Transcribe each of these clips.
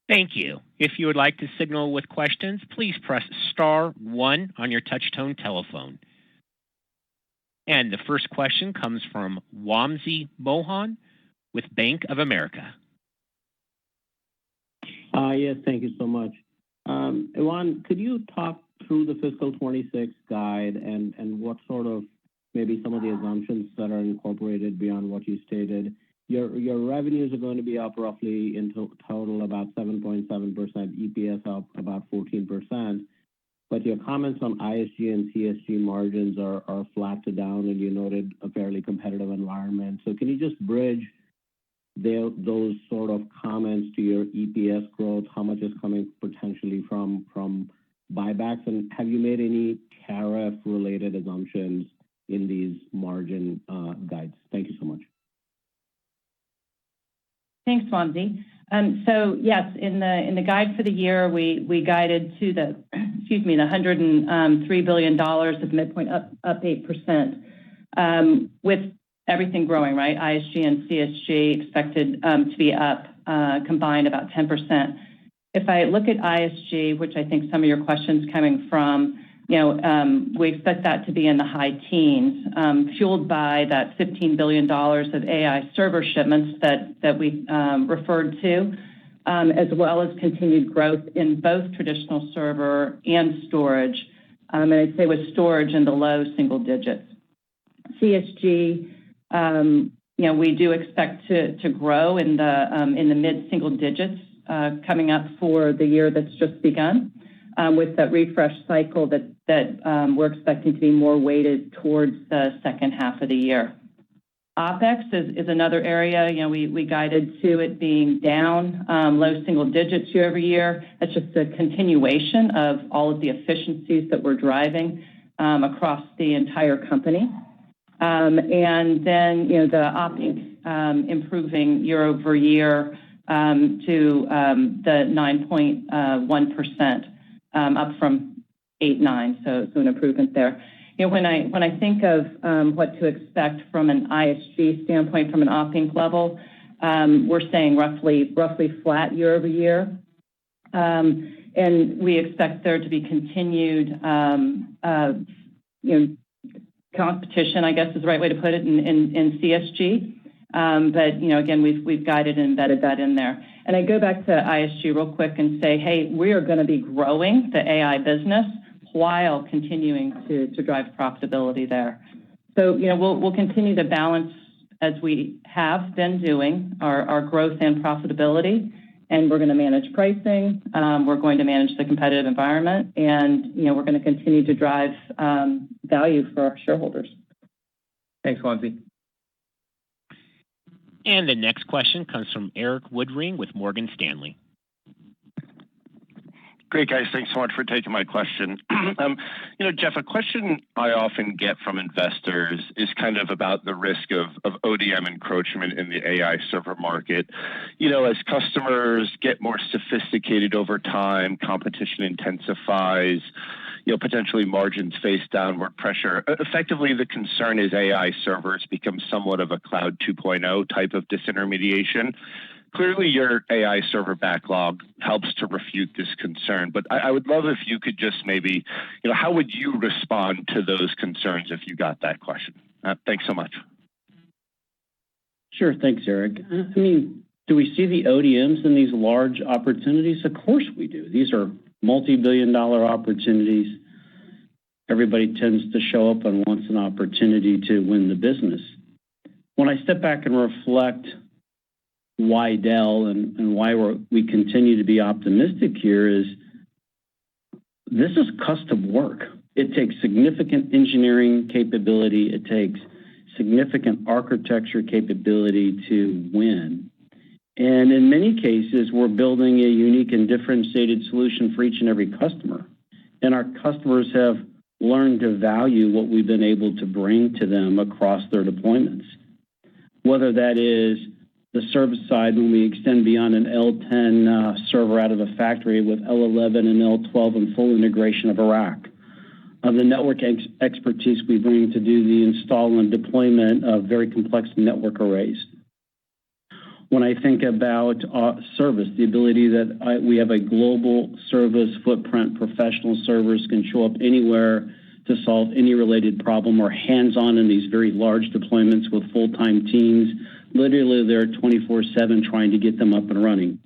Thank you. If you would like to signal with questions, please press star one on your touch-tone telephone. And the first question comes from Wamsi Mohan with Bank of America. Yes, thank you so much. Ivan, could you talk through the fiscal 26 guide and what sort of maybe some of the assumptions that are incorporated beyond what you stated? Your revenues are going to be up roughly in total about 7.7%, EPS up about 14%, but your comments on ISG and CSG margins are flat to down, and you noted a fairly competitive environment. So can you just bridge those sort of comments to your EPS growth? How much is coming potentially from buybacks, and have you made any tariff-related assumptions in these margin guides? Thank you so much. Thanks, Wamsi. So yes, in the guide for the year, we guided to the $103 billion of midpoint up 8%, with everything growing, right? ISG and CSG expected to be up combined about 10%. If I look at ISG, which I think some of your questions coming from, we expect that to be in the high teens, fueled by that $15 billion of AI server shipments that we referred to, as well as continued growth in both traditional server and storage. And I'd say with storage in the low single digits. CSG, we do expect to grow in the mid single digits coming up for the year that's just begun, with that refresh cycle that we're expecting to be more weighted towards the second half of the year. OpEx is another area. We guided to it being down low single digits year over year. That's just a continuation of all of the efficiencies that we're driving across the entire company. And then, the OpEx improving year over year to the 9.1%, up from 8.9%, so an improvement there. When I think of what to expect from an ISG standpoint, from an OpEx level, we're saying roughly flat year over year, and we expect there to be continued competition, I guess is the right way to put it, in CSG. But again, we've guided and embedded that in there. And I go back to ISG real quick and say, hey, we are going to be growing the AI business while continuing to drive profitability there. So we'll continue to balance, as we have been doing, our growth and profitability, and we're going to manage pricing. We're going to manage the competitive environment, and we're going to continue to drive value for our shareholders. Thanks, Wamsi. And the next question comes from Eric Woodring with Morgan Stanley. Great, guys. Thanks so much for taking my question. Jeff, a question I often get from investors is kind of about the risk of ODM encroachment in the AI server market. As customers get more sophisticated over time, competition intensifies, potentially margins face downward pressure. Effectively, the concern is AI servers become somewhat of a cloud 2.0 type of disintermediation. Clearly, your AI server backlog helps to refute this concern, but I would love if you could just maybe, how would you respond to those concerns if you got that question? Thanks so much. Sure. Thanks, Eric. I mean, do we see the ODMs in these large opportunities? Of course we do. These are multi-billion-dollar opportunities. Everybody tends to show up and wants an opportunity to win the business. When I step back and reflect why Dell and why we continue to be optimistic here is this is custom work. It takes significant engineering capability. It takes significant architecture capability to win. And in many cases, we're building a unique and differentiated solution for each and every customer. And our customers have learned to value what we've been able to bring to them across their deployments. Whether that is the service side, when we extend beyond an L10 server out of the factory with L11 and L12 and full integration of a rack, of the network expertise we bring to do the install and deployment of very complex network arrays, When I think about service, the ability that we have a global service footprint, professional servers can show up anywhere to solve any related problem, or hands-on in these very large deployments with full-time teams. Literally, they're 24/7 trying to get them up and running.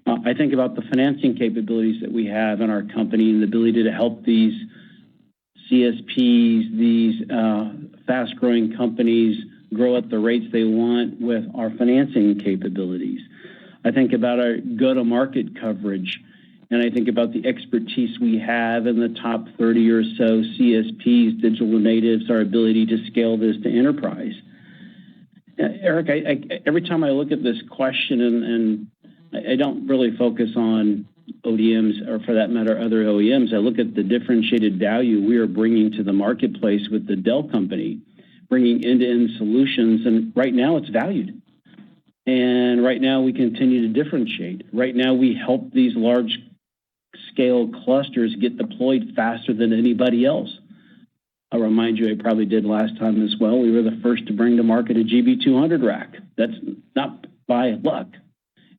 I think about the financing capabilities that we have in our company and the ability to help these CSPs, these fast-growing companies grow at the rates they want with our financing capabilities. I think about our go-to-market coverage, and I think about the expertise we have in the top 30 or so CSPs, digital natives, our ability to scale this to enterprise. Eric, every time I look at this question, and I don't really focus on ODMs or, for that matter, other OEMs, I look at the differentiated value we are bringing to the marketplace with the Dell company, bringing end-to-end solutions, and right now it's valued. And right now we continue to differentiate. Right now we help these large-scale clusters get deployed faster than anybody else. I'll remind you, I probably did last time as well, we were the first to bring to market a GB200 rack. That's not by luck.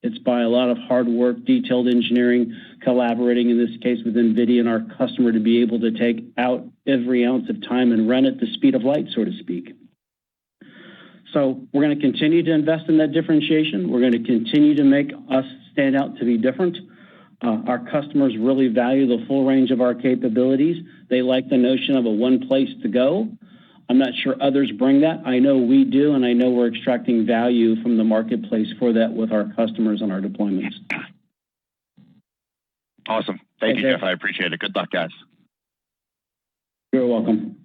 It's by a lot of hard work, detailed engineering, collaborating, in this case, with NVIDIA and our customer to be able to take out every ounce of time and run at the speed of light, so to speak. So we're going to continue to invest in that differentiation. We're going to continue to make us stand out to be different. Our customers really value the full range of our capabilities. They like the notion of a one place to go. I'm not sure others bring that. I know we do, and I know we're extracting value from the marketplace for that with our customers and our deployments. Awesome. Thank you, Jeff. I appreciate it. Good luck, guys. You're welcome.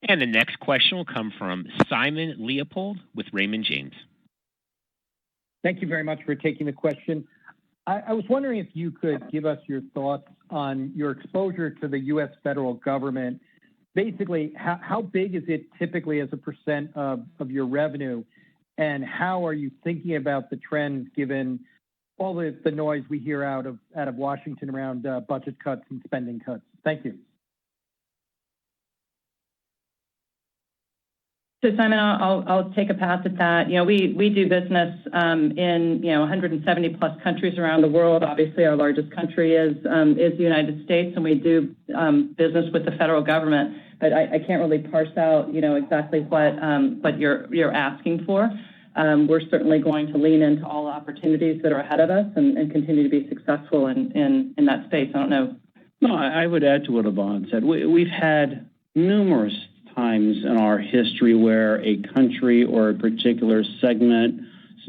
And the next question will come from Simon Leopold with Raymond James. Thank you very much for taking the question. I was wondering if you could give us your thoughts on your exposure to the U.S. federal government. Basically, how big is it typically as a percent of your revenue, and how are you thinking about the trends given all the noise we hear out of Washington around budget cuts and spending cuts? Thank you. So Simon, I'll take a pass at that. You know, we do business in 170 plus countries around the world. Obviously, our largest country is the United States, and we do business with the federal government. But I can't really parse out exactly what you're asking for. We're certainly going to lean into all opportunities that are ahead of us and continue to be successful in that space. I don't know. No, I would add to what Yvonne said. We've had numerous times in our history where a country or a particular segment's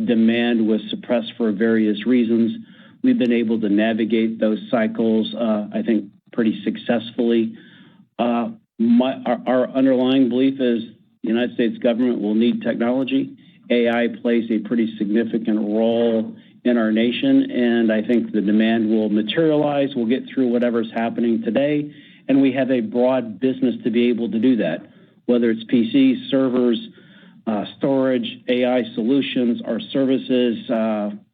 demand was suppressed for various reasons. We've been able to navigate those cycles, I think, pretty successfully. Our underlying belief is the United States government will need technology. AI plays a pretty significant role in our nation, and I think the demand will materialize. We'll get through whatever's happening today, and we have a broad business to be able to do that. Whether it's PCs, servers, storage, AI solutions, our services,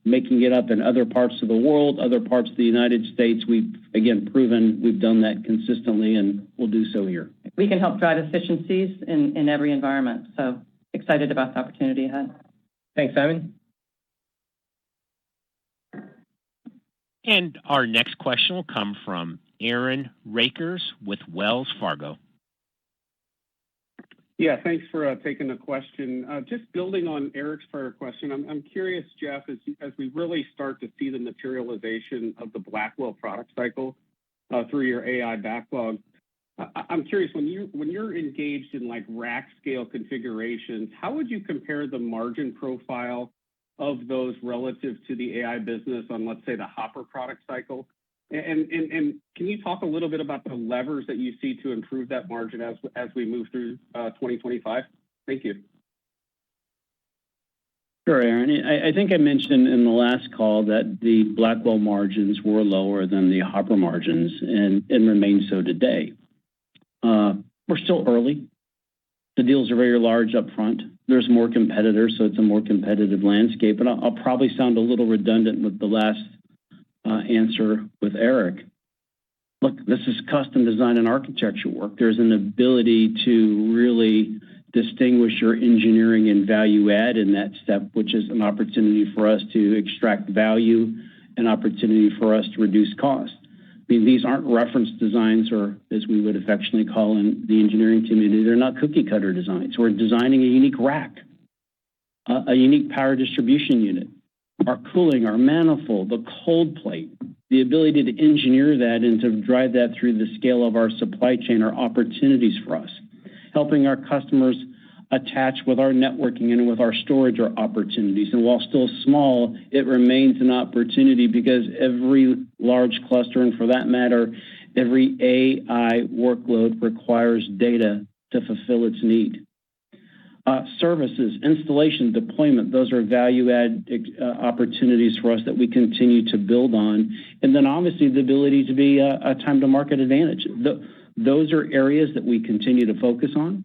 making it up in other parts of the world, other parts of the United States. We've, again, proven we've done that consistently, and we'll do so here. We can help drive efficiencies in every environment. So excited about the opportunity ahead. Thanks, Simon. And our next question will come from Aaron Rakers with Wells Fargo. Yeah, thanks for taking the question. Just building on Eric's prior question, I'm curious, Jeff, as we really start to see the materialization of the Blackwell product cycle through your AI backlog, I'm curious, when you're engaged in like rack scale configurations, how would you compare the margin profile of those relative to the AI business on, let's say, the Hopper product cycle? And can you talk a little bit about the levers that you see to improve that margin as we move through 2025? Thank you. Sure, Aaron. I think I mentioned in the last call that the Blackwell margins were lower than the Hopper margins and remain so today. We're still early. The deals are very large up front. There's more competitors, so it's a more competitive landscape. And I'll probably sound a little redundant with the last answer with Eric. Look, this is custom design and architecture work. There's an ability to really distinguish your engineering and value add in that step, which is an opportunity for us to extract value, an opportunity for us to reduce cost. I mean, these aren't reference designs, or as we would affectionately call in the engineering community, they're not cookie cutter designs. We're designing a unique rack, a unique power distribution unit, our cooling, our manifold, the cold plate, the ability to engineer that and to drive that through the scale of our supply chain are opportunities for us. Helping our customers attach with our networking and with our storage are opportunities. And while still small, it remains an opportunity because every large cluster, and for that matter, every AI workload requires data to fulfill its need. Services, installation, deployment, those are value-add opportunities for us that we continue to build on. And then obviously the ability to be a time-to-market advantage. Those are areas that we continue to focus on.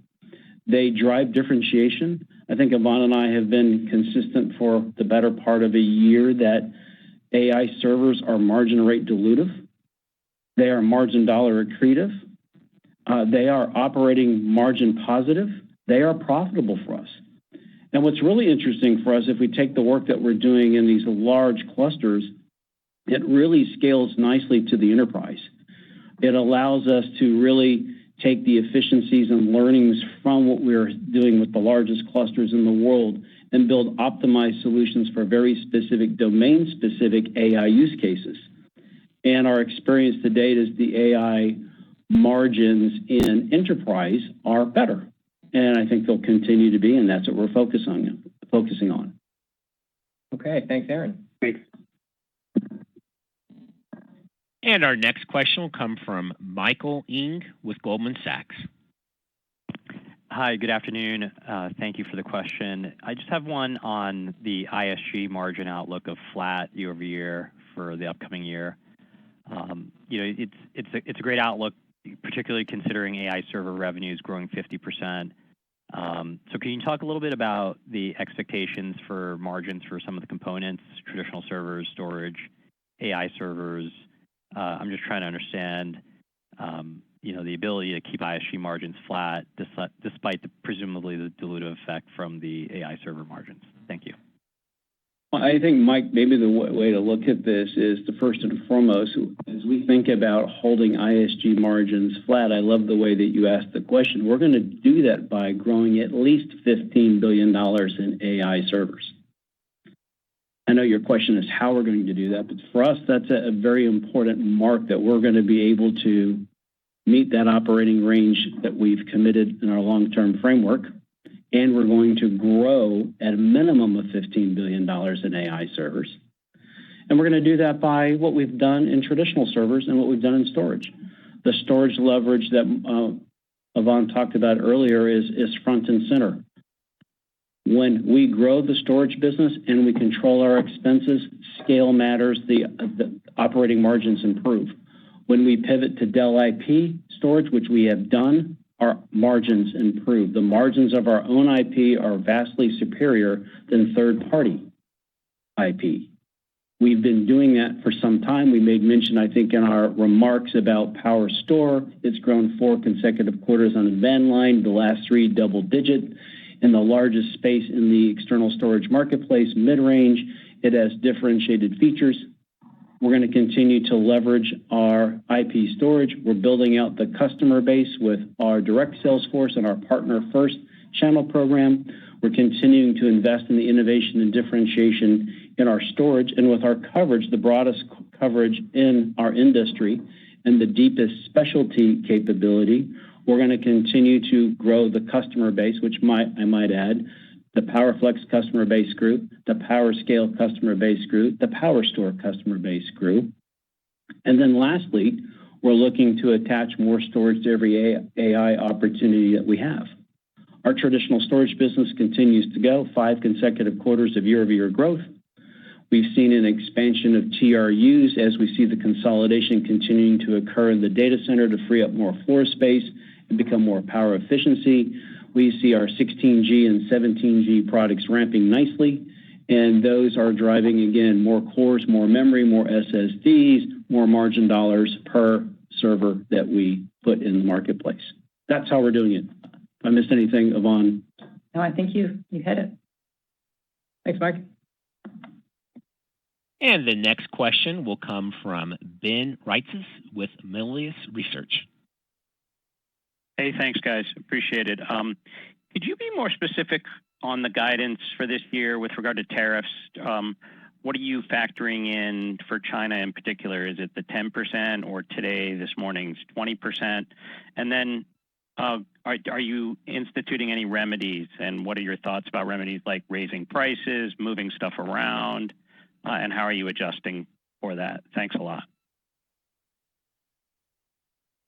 They drive differentiation. I think Yvonne and I have been consistent for the better part of a year that AI servers are margin rate dilutive. They are margin dollar accretive. They are operating margin positive. They are profitable for us. And what's really interesting for us, if we take the work that we're doing in these large clusters, it really scales nicely to the enterprise. It allows us to really take the efficiencies and learnings from what we're doing with the largest clusters in the world and build optimized solutions for very specific domain-specific AI use cases. And our experience to date is the AI margins in enterprise are better. And I think they'll continue to be, and that's what we're focusing on. Okay, thanks, Aaron. Thanks. And our next question will come from Michael Ng with Goldman Sachs. Hi, good afternoon. Thank you for the question. I just have one on the ISG margin outlook of flat year over year for the upcoming year. It's a great outlook, particularly considering AI server revenues growing 50%. So can you talk a little bit about the expectations for margins for some of the components, traditional servers, storage, AI servers? I'm just trying to understand, the ability to keep ISG margins flat despite presumably the dilutive effect from the AI server margins. Thank you. Well, I think, Mike, maybe the way to look at this is the first and foremost, as we think about holding ISG margins flat, I love the way that you asked the question. We're going to do that by growing at least $15 billion in AI servers. I know your question is how we're going to do that, but for us, that's a very important mark that we're going to be able to meet that operating range that we've committed in our long-term framework. And we're going to grow at a minimum of $15 billion in AI servers. And we're going to do that by what we've done in traditional servers and what we've done in storage. The storage leverage that Yvonne talked about earlier is front and center. When we grow the storage business and we control our expenses, scale matters, the operating margins improve. When we pivot to Dell IP storage, which we have done, our margins improve. The margins of our own IP are vastly superior than third-party IP. We've been doing that for some time. We made mention, I think, in our remarks about PowerStore. It's grown 4 consecutive quarters on the van line, the last 3 double-digit. In the largest space in the external storage marketplace, mid-range, it has differentiated features. We're going to continue to leverage our IP storage. We're building out the customer base with our direct sales force and our partner first channel program. We're continuing to invest in the innovation and differentiation in our storage and with our coverage, the broadest coverage in our industry and the deepest specialty capability. We're going to continue to grow the customer base, which I might add, the PowerFlex customer base group, the PowerScale customer base group, the PowerStore customer base group. And then lastly, we're looking to attach more storage to every AI opportunity that we have. Our traditional storage business continues to go 5 consecutive quarters of year-over-year growth. We've seen an expansion of TRUs as we see the consolidation continuing to occur in the data center to free up more floor space and become more power efficiency. We see our 16G and 17G products ramping nicely, and those are driving, again, more cores, more memory, more SSDs, more margin dollars per server that we put in the marketplace. That's how we're doing it. If I missed anything, Yvonne. No, I think you hit it. Thanks, Mike. And the next question will come from Ben Reitzes with Melius Research. Hey, thanks, guys. Appreciate it. Could you be more specific on the guidance for this year with regard to tariffs? What are you factoring in for China in particular? Is it the 10% or today, this morning's 20%? And then are you instituting any remedies? And what are your thoughts about remedies like raising prices, moving stuff around? And how are you adjusting for that? Thanks a lot.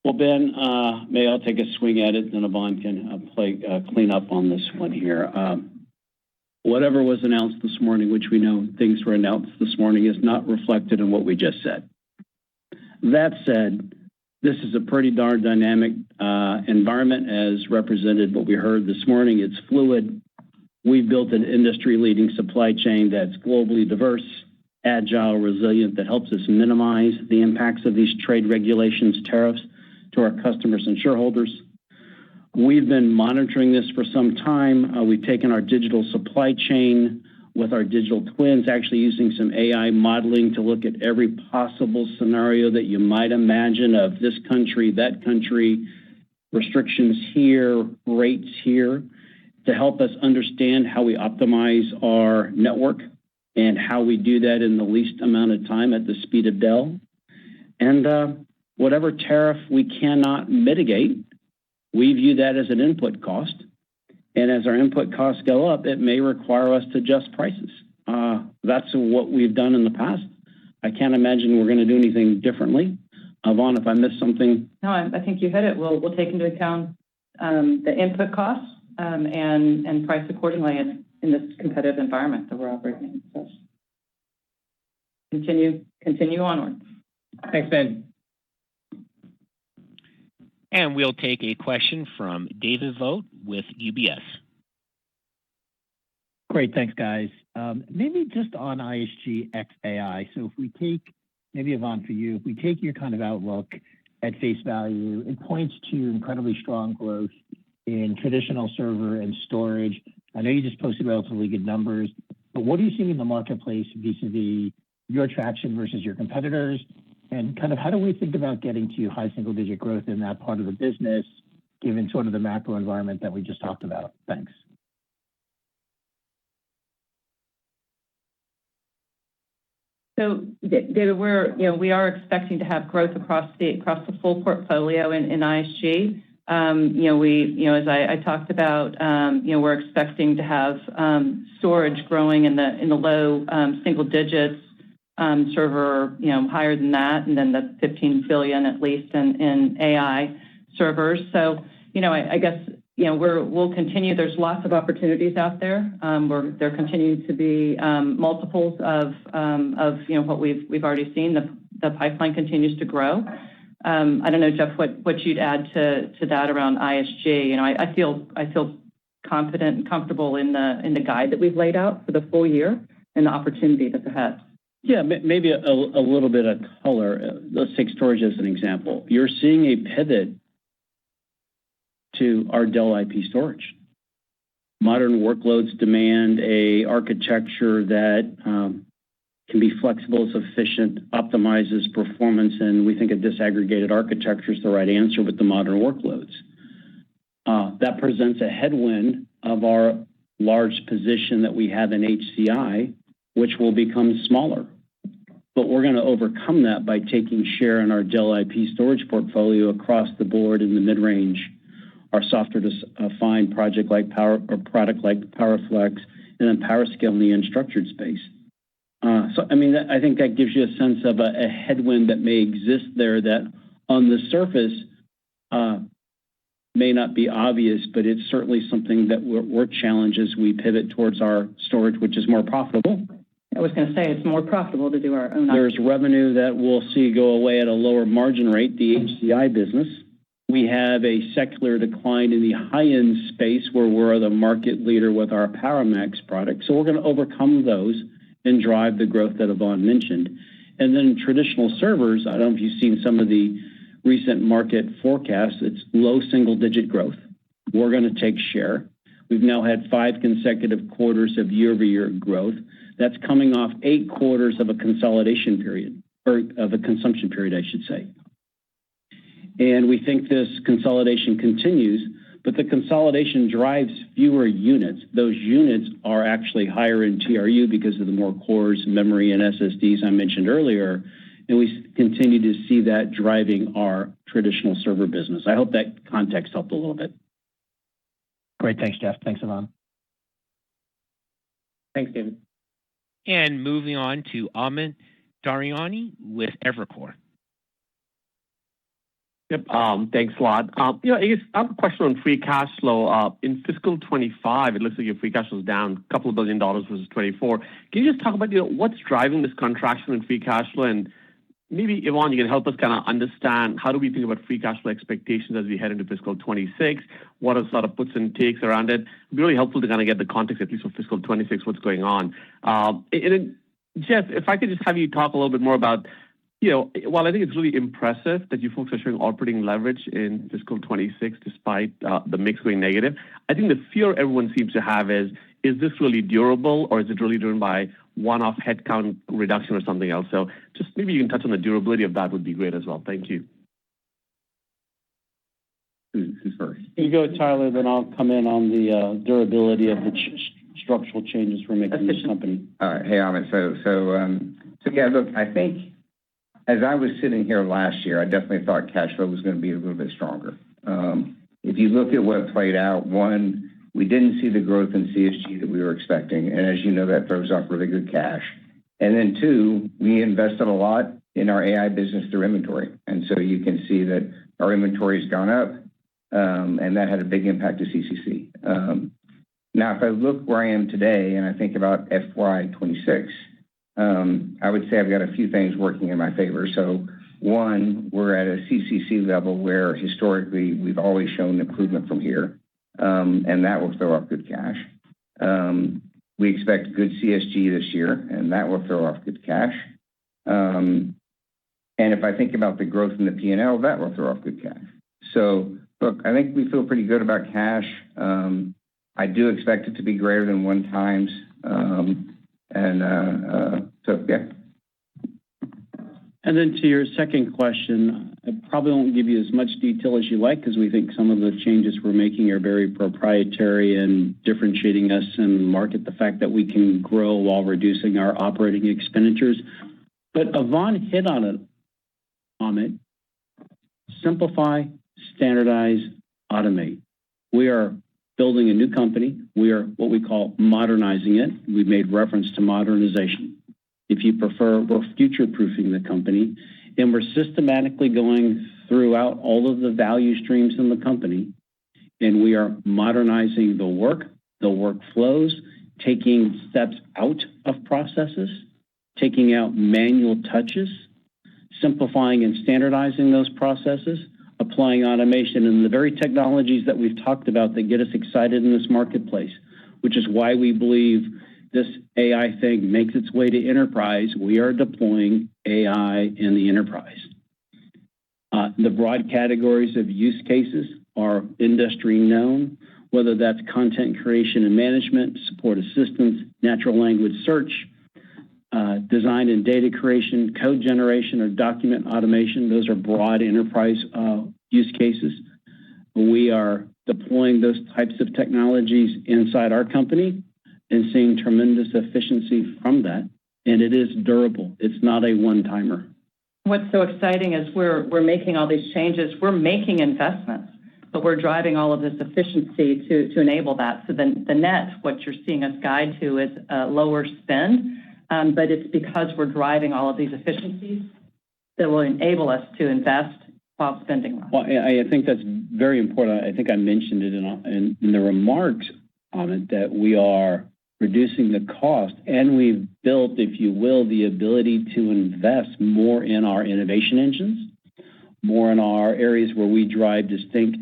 Well, Ben, maybe I'll take a swing at it, and Yvonne can clean up on this one here. Whatever was announced this morning, which we know things were announced this morning, is not reflected in what we just said. That said, this is a pretty darn dynamic environment as represented what we heard this morning. It's fluid. We've built an industry-leading supply chain that's globally diverse, agile, resilient, that helps us minimize the impacts of these trade regulations, tariffs, to our customers and shareholders. We've been monitoring this for some time. We've taken our digital supply chain with our digital twins, actually using some AI modeling to look at every possible scenario that you might imagine of this country, that country, restrictions here, rates here, to help us understand how we optimize our network and how we do that in the least amount of time at the speed of Dell. And whatever tariff we cannot mitigate, we view that as an input cost. And as our input costs go up, it may require us to adjust prices. That's what we've done in the past. I can't imagine we're going to do anything differently. Yvonne, if I missed something. No, I think you hit it. We'll take into account the input costs and price accordingly in this competitive environment that we're operating in. So continue onward. Thanks, Ben. And we'll take a question from David Vogt with UBS. Great, thanks, guys. Maybe just on ISG X AI. So if we take, maybe Yvonne for you, if we take your kind of outlook at face value, it points to incredibly strong growth in traditional server and storage. I know you just posted relatively good numbers, but what are you seeing in the marketplace vis-a-vis your traction versus your competitors? And kind of how do we think about getting to high single-digit growth in that part of the business, given sort of the macro environment that we just talked about? Thanks. So, David, we are expecting to have growth across the full portfolio in ISG. As I talked about, we're expecting to have storage growing in the low single digits. Server, higher than that, and then the 15 billion at least in AI servers. So, I guess, we'll continue. There's lots of opportunities out there. There continue to be multiples of what we've already seen. The pipeline continues to grow. I don't know, Jeff, what you'd add to that around ISG. I feel confident and comfortable in the guide that we've laid out for the full year and the opportunity that's ahead. Yeah, maybe a little bit of color. Let's take storage as an example. You're seeing a pivot to our Dell IP storage. Modern workloads demand a architecture that can be flexible, sufficient, optimizes performance, and we think a disaggregated architecture is the right answer with the modern workloads. That presents a headwind of our large position that we have in HCI, which will become smaller. But we're going to overcome that by taking share in our Dell IP storage portfolio across the board in the mid-range, our software-defined product like PowerFlex, and then PowerScale in the unstructured space. I think that gives you a sense of a headwind that may exist there that on the surface may not be obvious, but it's certainly something that we're challenged as we pivot towards our storage, which is more profitable. I was going to say it's more profitable to do our own. There's revenue that we'll see go away at a lower margin rate, the HCI business. We have a secular decline in the high-end space where we're the market leader with our PowerMax product. So we're going to overcome those and drive the growth that Yvonne mentioned. And then traditional servers, I don't know if you've seen some of the recent market forecasts, it's low single-digit growth. We're going to take share. We've now had 5 consecutive quarters of year-over-year growth. That's coming off 8 quarters of a consolidation period, or of a consumption period, I should say. And we think this consolidation continues, but the consolidation drives fewer units. Those units are actually higher in TRU because of the more cores, memory, and SSDs I mentioned earlier, and we continue to see that driving our traditional server business. I hope that context helped a little bit. Great. Thanks, Jeff. Thanks, Yvonne. Thanks, David. And moving on to Amit Daryanani with Evercore. Yep. Thanks a lot. I guess I have a question on free cash flow. In fiscal 25, it looks like your free cash flow is down a couple of $2 billion versus 24. Can you just talk about what's driving this contraction in free cash flow? And maybe, Yvonne, you can help us kind of understand how do we think about free cash flow expectations as we head into fiscal 26? What are sort of puts and takes around it? It'd be really helpful to kind of get the context, at least for fiscal 26, what's going on. And then, Jeff, if I could just have you talk a little bit more about, while I think it's really impressive that you folks are showing operating leverage in fiscal 26 despite the mix going negative, I think the fear everyone seems to have is this really durable, or is it really driven by one-off headcount reduction or something else? So just maybe you can touch on the durability of that would be great as well. Thank you. Who's first? You go, Tyler, then I'll come in on the durability of the structural changes we're making in this company. All right. Hey, Amit. So yeah, look, I think as I was sitting here last year, I definitely thought cash flow was going to be a little bit stronger. If you look at what played out, one, we didn't see the growth in CSG that we were expecting. And as you know, that throws off really good cash. And then two, we invested a lot in our AI business through inventory. And so you can see that our inventory has gone up, and that had a big impact to CCC. Now, if I look where I am today and I think about FY26, I would say I've got a few things working in my favor. So one, we're at a CCC level where historically we've always shown improvement from here, and that will throw off good cash. We expect good CSG this year, and that will throw off good cash. And if I think about the growth in the P&L, that will throw off good cash. So look, I think we feel pretty good about cash. I do expect it to be greater than 1 times. So, yeah. And then to your second question, I probably won't give you as much detail as you like because we think some of the changes we're making are very proprietary and differentiating us in the market, the fact that we can grow while reducing our operating expenditures. But Yvonne hit on it, Amit. Simplify, standardize, automate. We are building a new company. We are what we call modernizing it. We've made reference to modernization. If you prefer, we're future-proofing the company, and we're systematically going throughout all of the value streams in the company, and we are modernizing the work, the workflows, taking steps out of processes, taking out manual touches, simplifying and standardizing those processes, applying automation, and the very technologies that we've talked about that get us excited in this marketplace, which is why we believe this AI thing makes its way to enterprise. We are deploying AI in the enterprise. The broad categories of use cases are industry known, whether that's content creation and management, support assistance, natural language search, design and data creation, code generation, or document automation. Those are broad enterprise use cases. We are deploying those types of technologies inside our company and seeing tremendous efficiency from that. And it is durable. It's not a one-timer. What's so exciting is we're making all these changes. We're making investments, but we're driving all of this efficiency to enable that. So then the net, what you're seeing us guide to is lower spend, but it's because we're driving all of these efficiencies that will enable us to invest while spending less. Well, I think that's very important. I think I mentioned it in the remarks on it that we are reducing the cost, and we've built, if you will, the ability to invest more in our innovation engines, more in our areas where we drive distinct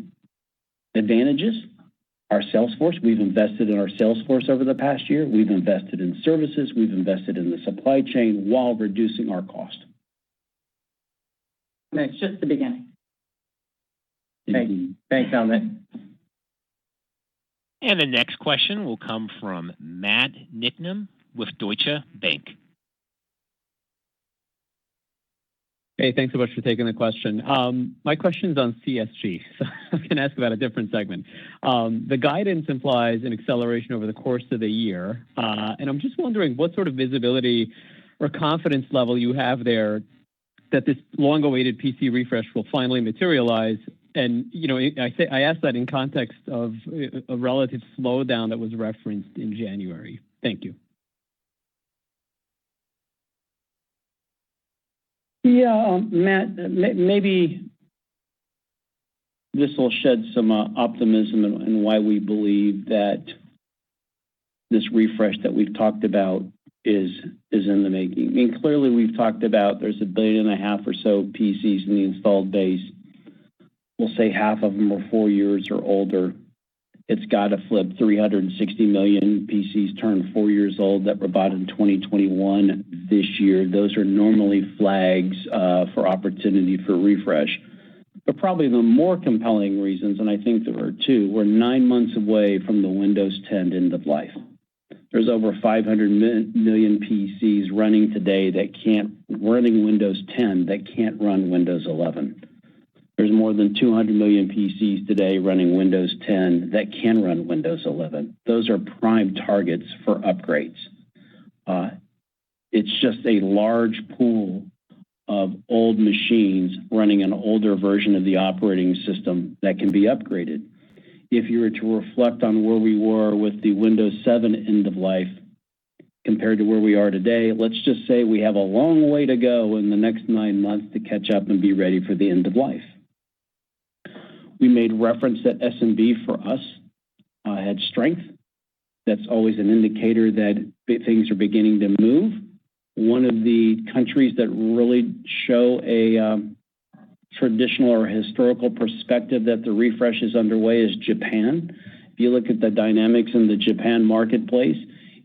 advantages. Our sales force, we've invested in our sales force over the past year. We've invested in services. We've invested in the supply chain while reducing our cost. And it's just the beginning. Thanks, Amit. And the next question will come from Matt Niknam with Deutsche Bank. Hey, thanks so much for taking the question. My question's on CSG, so I can ask about a different segment. The guidance implies an acceleration over the course of the year, and I'm just wondering what sort of visibility or confidence level you have there that this long-awaited PC refresh will finally materialize. And I ask that in context of a relative slowdown that was referenced in January. Thank you. Yeah, Matt, maybe this will shed some optimism in why we believe that this refresh that we've talked about is in the making. I mean, clearly we've talked about there's 1.5 billion or so PCs in the installed base. We'll say half of them are 4 years or older. It's got to flip 360 million PCs turned 4 years old that were bought in 2021 this year. Those are normally flags for opportunity for refresh. But probably the more compelling reasons, and I think there are two, we're 9 months away from the Windows 10 end of life. There's over 500 million PCs running today running Windows 10 that can't run Windows 11. There's more than 200 million PCs today running Windows 10 that can run Windows 11. Those are prime targets for upgrades. It's just a large pool of old machines running an older version of the operating system that can be upgraded. If you were to reflect on where we were with the Windows 7 end of life compared to where we are today, let's just say we have a long way to go in the next 9 months to catch up and be ready for the end of life. We made reference that SMB for us had strength. That's always an indicator that things are beginning to move. One of the countries that really show a traditional or historical perspective that the refresh is underway is Japan. If you look at the dynamics in the Japan marketplace,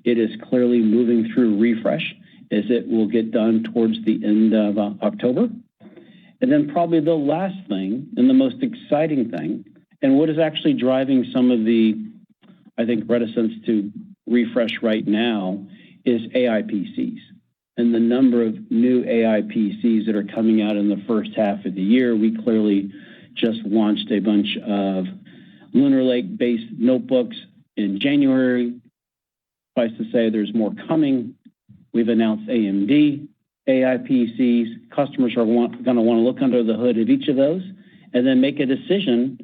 it is clearly moving through refresh as it will get done towards the end of October. And then probably the last thing and the most exciting thing, and what is actually driving some of the, I think, reticence to refresh right now is AI PCs. And the number of new AI PCs that are coming out in the first half of the year. We clearly just launched a bunch of Lunar Lake-based notebooks in January. Suffice to say, there's more coming. We've announced AMD AI PCs. Customers are going to want to look under the hood of each of those and then make a decision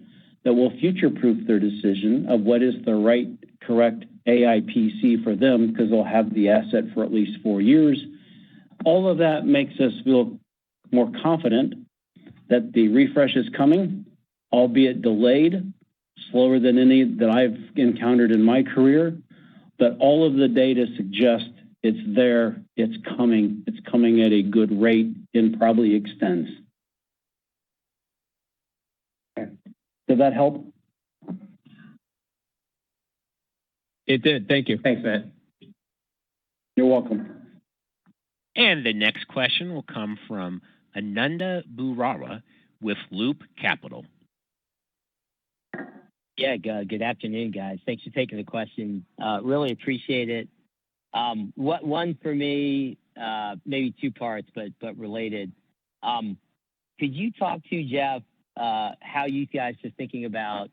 that will future-proof their decision of what is the right, correct AI PC for them because they'll have the asset for at least 4 years. All of that makes us feel more confident that the refresh is coming, albeit delayed, slower than any that I've encountered in my career. But all of the data suggests it's there, it's coming at a good rate and probably extends. Okay. Did that help? It did. Thank you. Thanks, Matt. You're welcome. And the next question will come from Ananda Burara with Loop Capital. Yeah, good afternoon, guys. Thanks for taking the question. Really appreciate it. One for me, maybe two parts, but related. Could you talk to, Jeff, how you guys are thinking about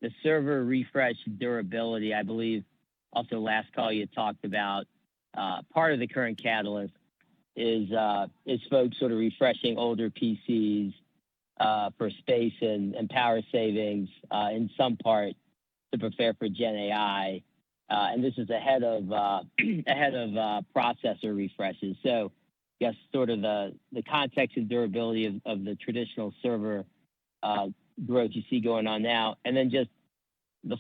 the server refresh durability? I believe also last call you talked about part of the current catalyst is folks sort of refreshing older PCs for space and power savings in some part to prepare for Gen AI, and this is ahead of processor refreshes. So, I guess sort of the context and durability of the traditional server growth you see going on now, and then just the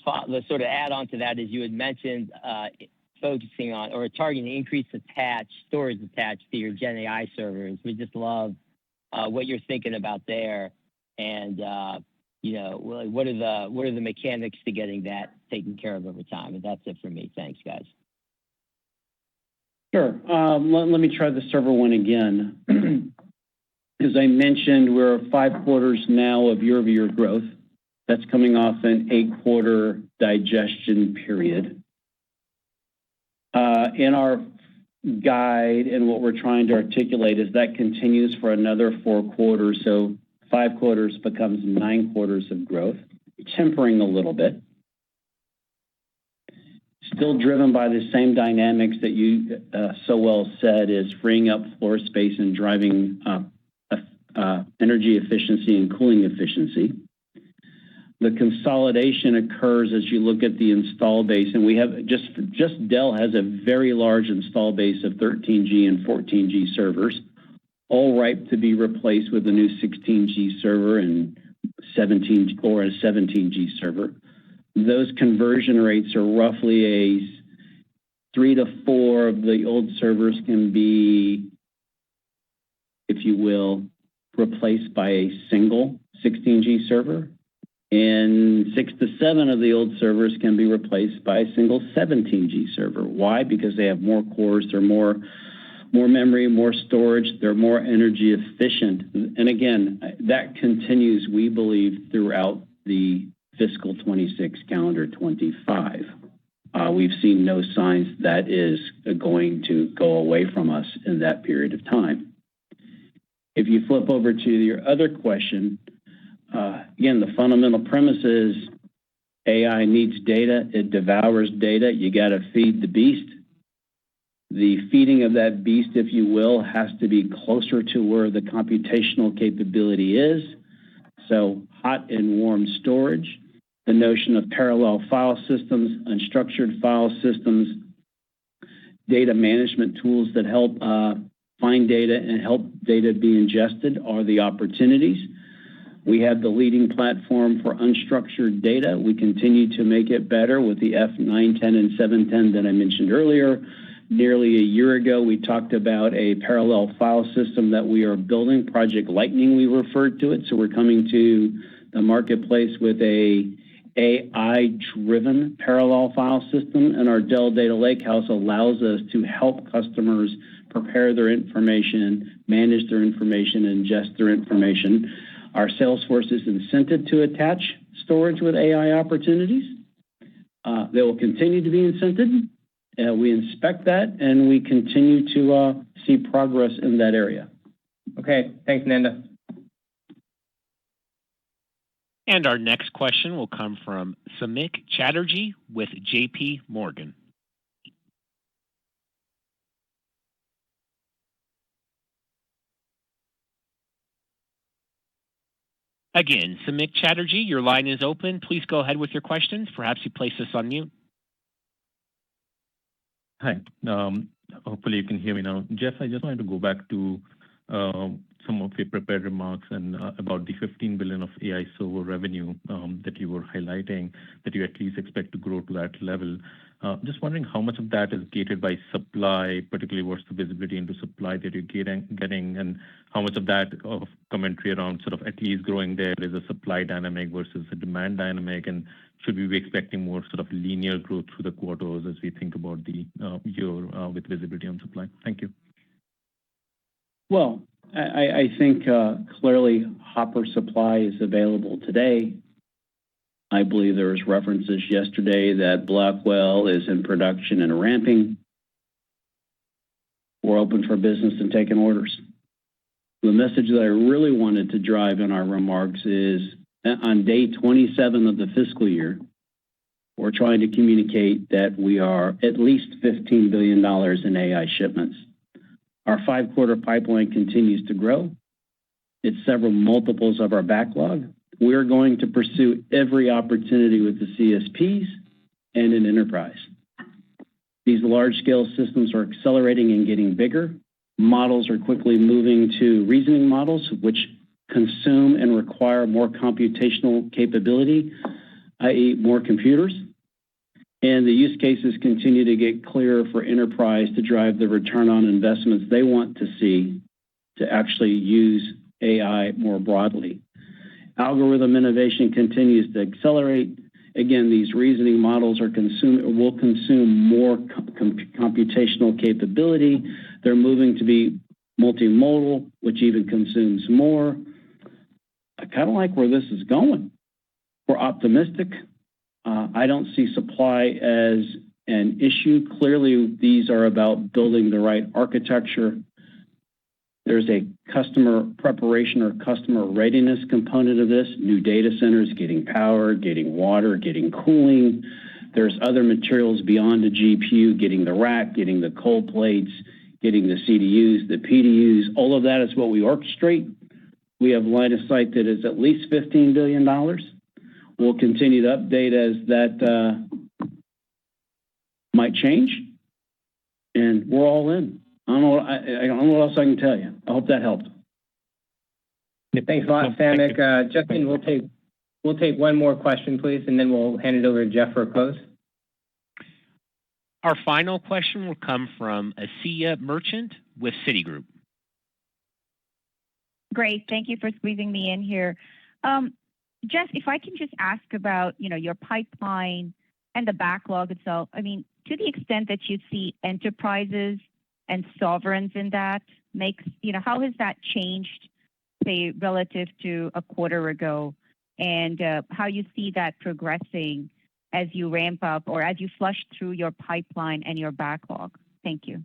sort of add on to that is you had mentioned focusing on or targeting increased storage attached to your Gen AI servers. We just love what you're thinking about there, and what are the mechanics to getting that taken care of over time? And that's it for me. Thanks, guys. Sure. Let me try the server one again. As I mentioned, we're 5 quarters now of year-over-year growth. That's coming off an 8-quarter digestion period. In our guide and what we're trying to articulate is that continues for another 4 quarters, so 5 quarters becomes 9 quarters of growth, tempering a little bit. Still driven by the same dynamics that you so well said, is freeing up floor space and driving energy efficiency and cooling efficiency. The consolidation occurs as you look at the install base, and we have just Dell has a very large install base of 13G and 14G servers, all ripe to be replaced with a new 16G server and 17G server. Those conversion rates are roughly a 3 to 4 of the old servers can be, if you will, replaced by a single 16G server, and 6 to 7 of the old servers can be replaced by a single 17G server. Why? Because they have more cores, they're more memory, more storage, they're more energy efficient. And again, that continues, we believe, throughout the fiscal 26, calendar 25. We've seen no signs that is going to go away from us in that period of time. If you flip over to your other question, again, the fundamental premise is AI needs data, it devours data, you got to feed the beast. The feeding of that beast, if you will, has to be closer to where the computational capability is. So hot and warm storage, the notion of parallel file systems, unstructured file systems, data management tools that help find data and help data be ingested are the opportunities. We have the leading platform for unstructured data. We continue to make it better with the F910 and 710 that I mentioned earlier. Nearly a year ago, we talked about a parallel file system that we are building, Project Lightning, we referred to it. So we're coming to the marketplace with a AI-driven parallel file system, and our Dell Data Lakehouse allows us to help customers prepare their information, manage their information, ingest their information. Our sales force is incented to attach storage with AI opportunities. They will continue to be incented. We inspect that, and we continue to see progress in that area. Okay, thanks, Nanda. And our next question will come from Samik Chatterjee with JP Morgan. Again, Samik Chatterjee, your line is open. Please go ahead with your questions. Perhaps you place this on mute. Hi. Hopefully you can hear me now. Jeff, I just wanted to go back to some of your prepared remarks and about the $15 billion of AI server revenue that you were highlighting, that you at least expect to grow to that level. Just wondering how much of that is gated by supply, particularly what's the visibility into supply that you're getting, and how much of that commentary around sort of at least growing there is a supply dynamic versus a demand dynamic, and should we be expecting more sort of linear growth through the quarters as we think about the year with visibility on supply? Thank you. Well, I think clearly Hopper supply is available today. I believe there was references yesterday that Blackwell is in production and ramping. We're open for business and taking orders. The message that I really wanted to drive in our remarks is on day 27 of the fiscal year, we're trying to communicate that we are at least $15 billion in AI shipments. Our 5-quarter pipeline continues to grow. It's several multiples of our backlog. We're going to pursue every opportunity with the CSPs and in enterprise. These large-scale systems are accelerating and getting bigger. Models are quickly moving to reasoning models, which consume and require more computational capability, i.e. more computers. And the use cases continue to get clearer for enterprise to drive the return on investments they want to see to actually use AI more broadly. Algorithm innovation continues to accelerate. Again, these reasoning models will consume more computational capability. They're moving to be multimodal, which even consumes more. I kind of like where this is going. We're optimistic. I don't see supply as an issue. Clearly, these are about building the right architecture. There's a customer preparation or customer readiness component of this. New data centers, getting power, getting water, getting cooling. There's other materials beyond the GPU, getting the rack, getting the cold plates, getting the CDUs, the PDUs. All of that is what we orchestrate. We have line of sight that is at least $15 billion. We'll continue to update as that might change, and we're all in. I don't know what else I can tell you. I hope that helped. Thanks a lot, Samik. Justin, we'll take one more question, please, and then we'll hand it over to Jeff for a close. Our final question will come from Asiya Merchant with Citigroup. Great. Thank you for squeezing me in here. Jeff, if I can just ask about, your pipeline and the backlog itself. I mean, to the extent that you see enterprises and sovereigns in that how has that changed, say, relative to a quarter ago, and how you see that progressing as you ramp up or as you flush through your pipeline and your backlog? Thank you.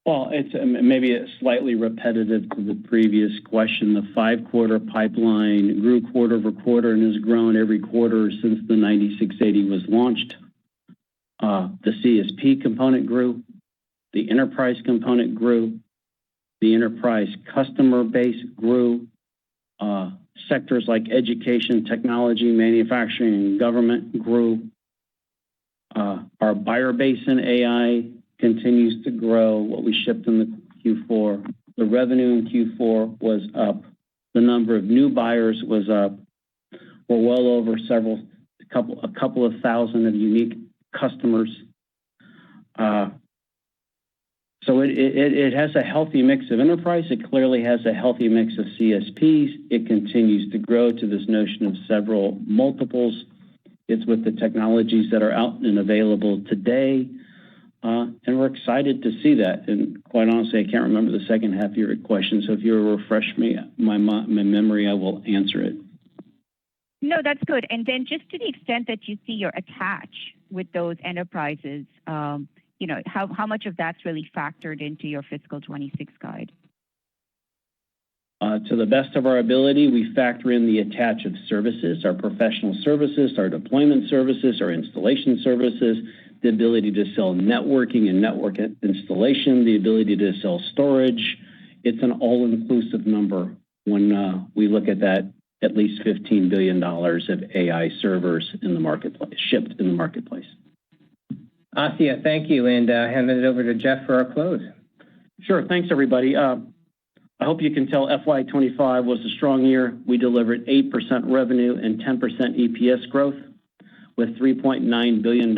Well, it's maybe slightly repetitive to the previous question. The 5-quarter pipeline grew quarter-over-quarter and has grown every quarter since the 9680 was launched. The CSP component grew. The enterprise component grew. The enterprise customer base grew. Sectors like education, technology, manufacturing, and government grew. Our buyer base in AI continues to grow. What we shipped in the Q4, the revenue in Q4 was up. The number of new buyers was up. We're well over a couple of thousand of unique customers. So it has a healthy mix of enterprise. It clearly has a healthy mix of CSPs. It continues to grow to this notion of several multiples. It's with the technologies that are out and available today. And we're excited to see that. And quite honestly, I can't remember the second half of your question. So if you refresh my memory, I will answer it. No, that's good. And then just to the extent that you see your attach with those enterprises, how much of that's really factored into your fiscal 26 guide? To the best of our ability, we factor in the attach of services, our professional services, our deployment services, our installation services, the ability to sell networking and network installation, the ability to sell storage. It's an all-inclusive number when we look at that at least $15 billion of AI servers in the marketplace, shipped in the marketplace. Asiya, thank you, and hand it over to Jeff for our close. Sure. Thanks, everybody. I hope you can tell FY25 was a strong year. We delivered 8% revenue and 10% EPS growth with $3.9 billion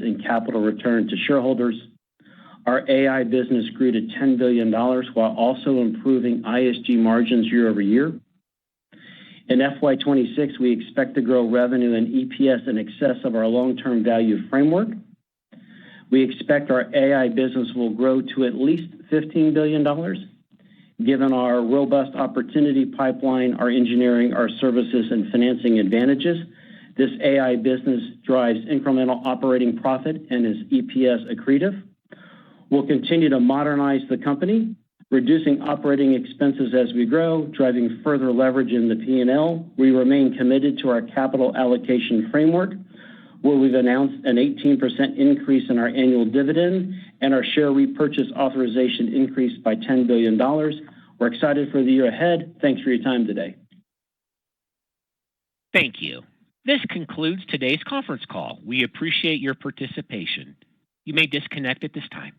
in capital return to shareholders. Our AI business grew to $10 billion while also improving ISG margins year over year. In FY26, we expect to grow revenue and EPS in excess of our long-term value framework. We expect our AI business will grow to at least $15 billion. Given our robust opportunity pipeline, our engineering, our services, and financing advantages, this AI business drives incremental operating profit and is EPS accretive. We'll continue to modernize the company, reducing operating expenses as we grow, driving further leverage in the P&L. We remain committed to our capital allocation framework, where we've announced an 18% increase in our annual dividend and our share repurchase authorization increased by $10 billion. We're excited for the year ahead. Thanks for your time today. Thank you. This concludes today's conference call. We appreciate your participation. You may disconnect at this time.